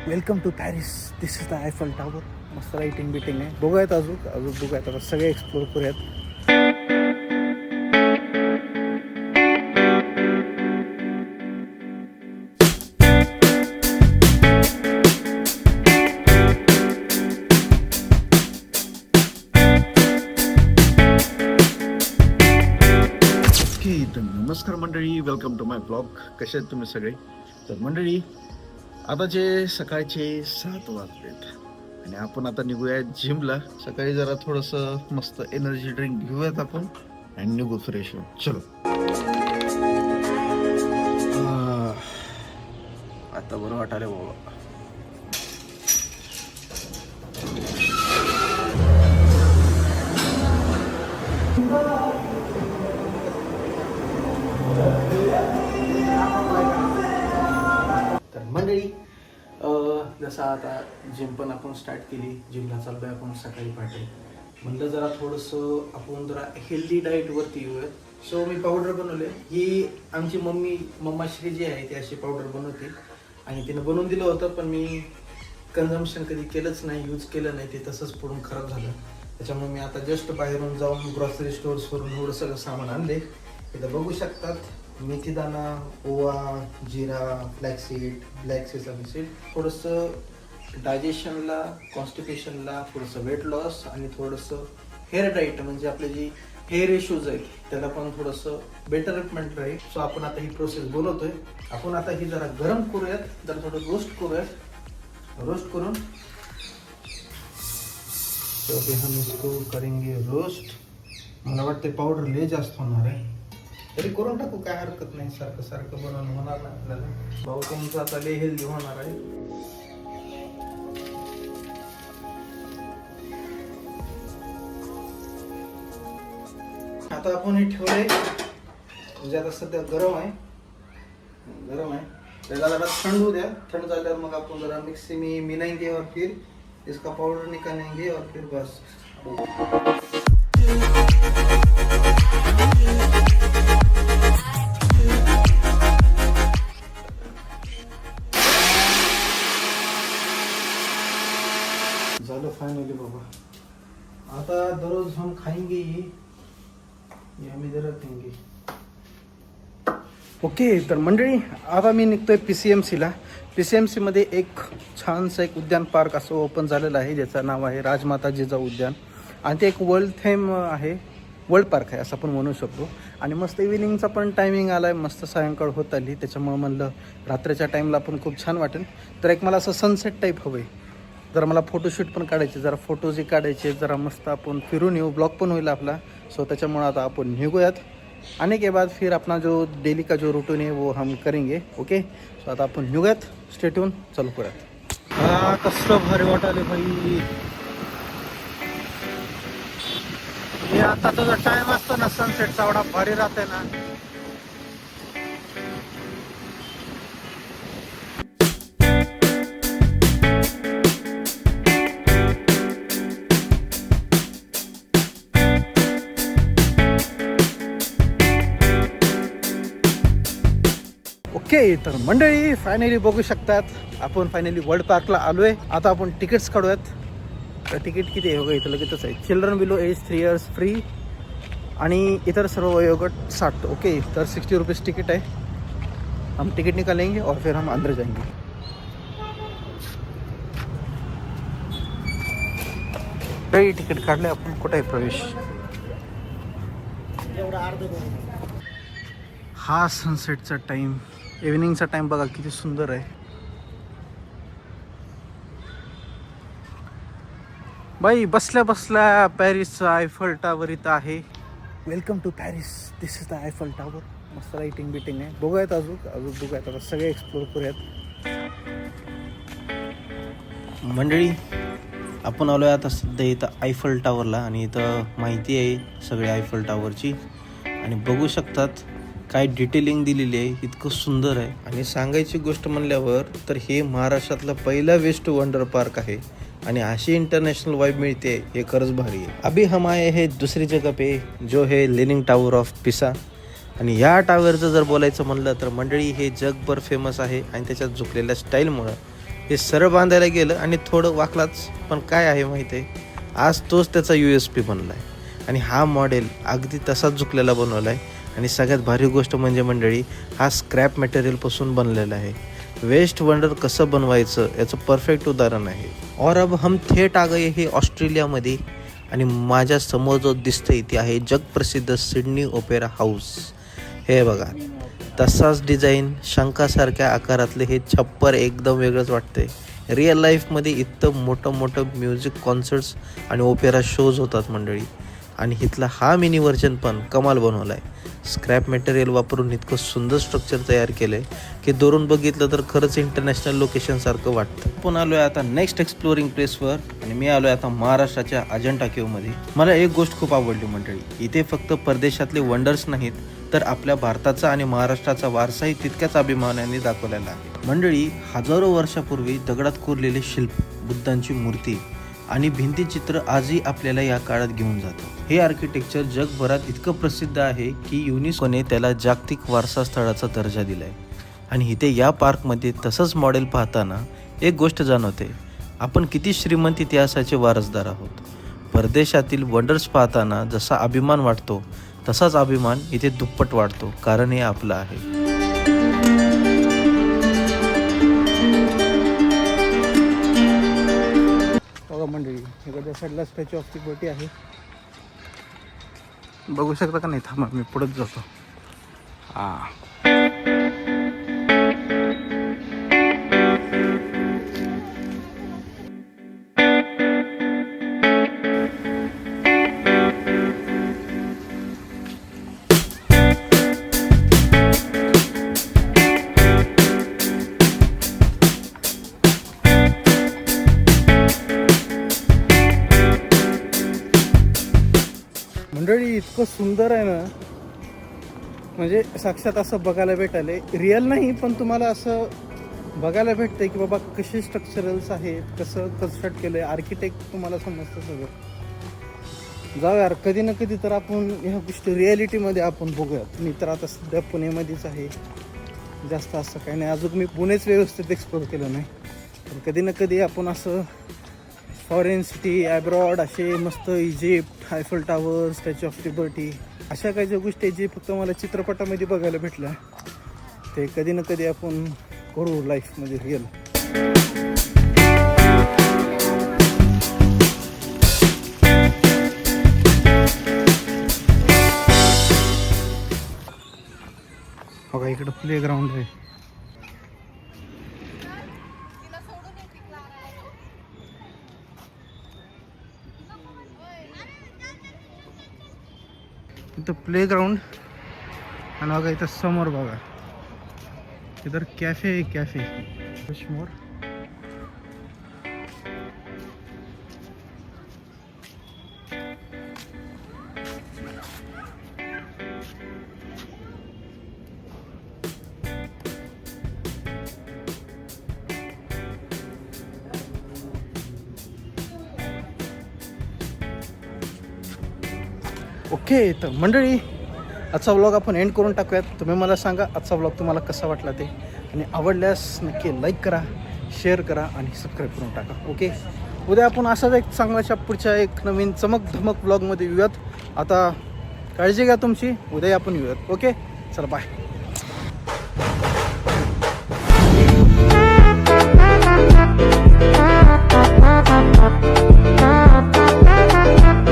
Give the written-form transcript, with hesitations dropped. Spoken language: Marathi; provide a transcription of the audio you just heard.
Welcome to Paris. This is the Eiffel tower. मस्त लाईटिंग बिटिंग आहे. बघूयात अजून बघूयात. आता सगळे एक्सप्लोर करूयात. तर नमस्कार मंडळी, वेलकम टू माय ब्लॉग. कसे आहेत तुम्ही सगळे? तर मंडळी, आता जे सकाळचे 7 वाजलेत आणि आपण आता निघूया जिमला. सकाळी जरा थोडंसं मस्त एनर्जी ड्रिंक घेऊयात आपण आणि निघू फ्रेश होऊन. चलो. आता बरं वाटायला बाबा. तर मंडळी, जसं आता जिम पण आपण स्टार्ट केली. जिमला चाललोय आपण सकाळी पहाटे. म्हणलं जरा थोडंसं आपण जरा हेल्दी डाएटवरती येऊयात. सो मी पावडर बनवले. ही आमची मम्माश्री जी आहे ती अशी पावडर बनवते आणि तिनं बनवून दिलं होतं, पण मी कन्झम्पशन कधी केलंच नाही, यूज केलं नाही. ते तसंच पडून खराब झालं. त्याच्यामुळे मी आता जस्ट बाहेरून जाऊन ग्रॉसरी स्टोअर्सवरून थोडं सगळं सामान आणले. इथं बघू शकतात. मेथीदाणा, ओवा, जिरा, फ्लॅक्सीड, ब्लॅक सेसमी सीड. थोडंसं डायजेशनला, कॉन्स्टिपेशनला, थोडंसं वेट लॉस आणि थोडंसं हेअर डाईट, म्हणजे आपले जी हेअर इश्यूज आहेत त्याला पण थोडंसं बेटरमेंट राहील. सो आपण आता ही प्रोसेस बोलवतोय. आपण आता ही जरा गरम करूयात, जरा थोडं रोस्ट करूयात. रोस्ट करून तो अभी हम इसको करेंगे रोस्ट. मला वाटतं पावडर लय जास्त होणार आहे, तरी करून टाकू, काय हरकत नाही. सारखं सारखं बनवून होणार नाही आपल्याला. भाऊ तुमचा आता लय हेल्दी होणार आहे. आता आपण हे ठेवलंय, म्हणजे आता सध्या गरम आहे. त्याला जरा थंड होऊ द्या. थंड झाल्यावर मग आपण जरा मिक्सी में मिलाएंगे और फिर इसका पाउडर निकालेंगे और फिर बस. झालं फाइनली बाबा. आता दररोज हम खाएंगे ये हमें जरा खाएंगे. ओके. तर मंडळी, आता मी निघतोय PCMCला. PCMCमध्ये एक छानसं एक उद्यान पार्क असं ओपन झालेलं आहे, ज्याचं नाव आहे राजमाता जिजाऊ उद्यान. आणि ते एक वर्ल्ड थीम आहे, वर्ल्ड पार्क आहे असं आपण म्हणू शकतो. आणि मस्त इव्हिनिंगचा पण टायमिंग आला आहे, मस्त सायंकाळ होत आली. त्याच्यामुळं म्हणलं रात्रीच्या टाईमला पण खूप छान वाटेल. तर एक मला असं सनसेट टाईप हवं आहे. जरा मला फोटोशूट पण काढायचे, जरा फोटोजही काढायचे, जरा मस्त आपण फिरून येऊ, ब्लॉग पण होईल आपला. सो त्याच्यामुळं आता आपण निघूयात. आने के बाद फिर अपना जो डेली का जो रूटीन है वो हम करेंगे. ओके. सो आता आपण निघूयात. Stay tune. चलो करूयात. कसलं भारी वाटायले भाई. हे आता तुझा टाइम असतो ना सनसेटचा, एवढा भारी राहते ना. ओके. तर मंडळी, फायनली बघू शकतात आपण फायनली वर्ल्ड पार्कला आलोय. आता आपण तिकीट्स काढूयात. तर तिकीट किती आहे बघा, इथं लगेचच आहे. Children below age 3 years free आणि इतर सर्व वयोगट 60. ओके. तर 60 रुपीज़ टिकट है. हम टिकट निकालेंगे और फिर हम अंदर जाएंगे. काही तिकीट काढले आपण. कुठे आहे प्रवेश? हा सनसेटचा टाईम, इव्हिनिंगचा टाइम बघा किती सुंदर आहे. बाई बसल्या बसल्या पॅरिसचा आयफल टावर इथं आहे. Welcome to Paris. This is the Eiffel tower. मस्त लाईटिंग बिटिंग आहे. बघूयात अजून बघूयात. आता सगळे एक्सप्लोर करूयात. मंडळी, आपण आलोय आता सध्या इथं आयफल टावरला आणि इथं माहिती आहे सगळी आयफल टावरची. आणि बघू शकतात काय डिटेलिंग दिलेली आहे, इतकं सुंदर आहे. आणि सांगायची गोष्ट म्हणल्यावर तर हे महाराष्ट्रातलं पहिला वेस्ट वंडर पार्क आहे आणि अशी इंटरनॅशनल वाइब मिळते, हे खरंच भारी आहे. अभी हम आए हैं दुसरी जगह पे, जो है लिनिंग टावर ऑफ पिसा. आणि या टावरचं जर बोलायचं म्हणलं तर मंडळी हे जगभर फेमस आहे आणि त्याच्यात झुकलेल्या स्टाईलमुळं हे सरळ बांधायला गेलं आणि थोडं वाकलाच, पण काय आहे माहिती आहे, आज तोच त्याचा USP बनला आहे. आणि हा मॉडेल अगदी तसाच झुकलेला बनवला आहे. आणि सगळ्यात भारी गोष्ट म्हणजे मंडळी, हा स्क्रॅप मटेरियलपासून बनलेला आहे. वेस्ट वंडर कसं बनवायचं याचं परफेक्ट उदाहरण आहे. और अब हम थेट आ गए हे ऑस्ट्रेलियामध्ये. आणि माझ्या समोर जो दिसतंय ते आहे जगप्रसिद्ध सिडनी ओपेरा हाऊस. हे बघा, तसाच डिझाईन, शंखासारख्या आकारातले हे छप्पर एकदम वेगळंच वाटतंय. रिअल लाईफमध्ये इतकं मोठं म्युझिक कॉन्सर्ट्स आणि ओपेरा शोज होतात मंडळी. आणि इथला हा मिनी व्हर्जन पण कमाल बनवला आहे. स्क्रॅप मटेरियल वापरून इतकं सुंदर स्ट्रक्चर तयार केलं आहे की दुरून बघितलं तर खरंच इंटरनॅशनल लोकेशनसारखं वाटतं. आपण आलो आहे आता नेक्स्ट एक्सप्लोरिंग प्लेसवर. आणि मी आलो आहे आता महाराष्ट्राच्या अजंठा केव्हमध्ये. मला एक गोष्ट खूप आवडली मंडळी, इथे फक्त परदेशातले वंडर्स नाहीत तर आपल्या भारताचा आणि महाराष्ट्राचा वारसाही तितक्याच अभिमानाने दाखवलेला आहे. मंडळी, हजारो वर्षापूर्वी दगडात कोरलेले शिल्प, बुद्धांची मूर्ती आणि भिंतीचित्र आजही आपल्याला या काळात घेऊन जातो. हे आर्किटेक्चर जगभरात इतकं प्रसिद्ध आहे की युनेस्कोने त्याला जागतिक वारसा स्थळाचा दर्जा दिलाय. आणि इथे या पार्कमध्ये तसंच मॉडेल पाहताना एक गोष्ट जाणवते, आपण किती श्रीमंत इतिहासाचे वारसदार आहोत. परदेशातील वंडर्स पाहताना जसा अभिमान वाटतो तसाच अभिमान इथे दुप्पट वाढतो, कारण हे आपलं आहे. मंडळी, एखाद्या साईडला स्टॅच्यू ऑफ लिबर्टी आहे, बघू शकता का नाही? थांबा, मी पुढेच जातो. मंडळी, इतकं सुंदर आहे ना, म्हणजे साक्षात असं बघायला भेटायले. रिअल नाही पण तुम्हाला असं बघायला भेटतंय की बाबा कसे स्ट्रक्चरल्स आहेत, कसं कन्स्ट्रक्ट केलं आहे, आर्किटेक्ट तुम्हाला समजतं सगळं. जाऊ यार, कधी ना कधी तर आपण ह्या गोष्टी रिॲलिटीमध्ये आपण बघूयात. मी तर आता सध्या पुण्यामध्येच आहे, जास्त असं काही नाही. अजून मी पुणेच व्यवस्थित एक्सप्लोर केलं नाही, पण कधी ना कधी आपण असं फॉरेन सिटी, ॲब्रॉड, असे मस्त Egypt, Eiffel tower, statue of liberty, अशा काही ज्या गोष्टी जे फक्त मला चित्रपटामध्ये बघायला भेटल्या, ते कधी ना कधी आपण करू लाईफमध्ये रिअल. बघा, इकडं प्ले ग्राउंड आहे. इथं प्ले ग्राउंड, आणि बघा इथं समोर बघा, इधर कॅफे आहे, कॅफे कश्मीर. ओके, तर मंडळी, आजचा व्लॉग आपण एंड करून टाकूयात. तुम्ही मला सांगा आजचा व्लॉग तुम्हाला कसा वाटला ते, आणि आवडल्यास नक्की लाईक करा, शेअर करा आणि सबस्क्राईब करून टाका. ओके, उद्या आपण असाच एक चांगल्याच्या पुढच्या एक नवीन चमक धमक व्लॉगमध्ये येऊयात. आता काळजी घ्या तुमची, उद्या आपण येऊयात. ओके, चला बाय.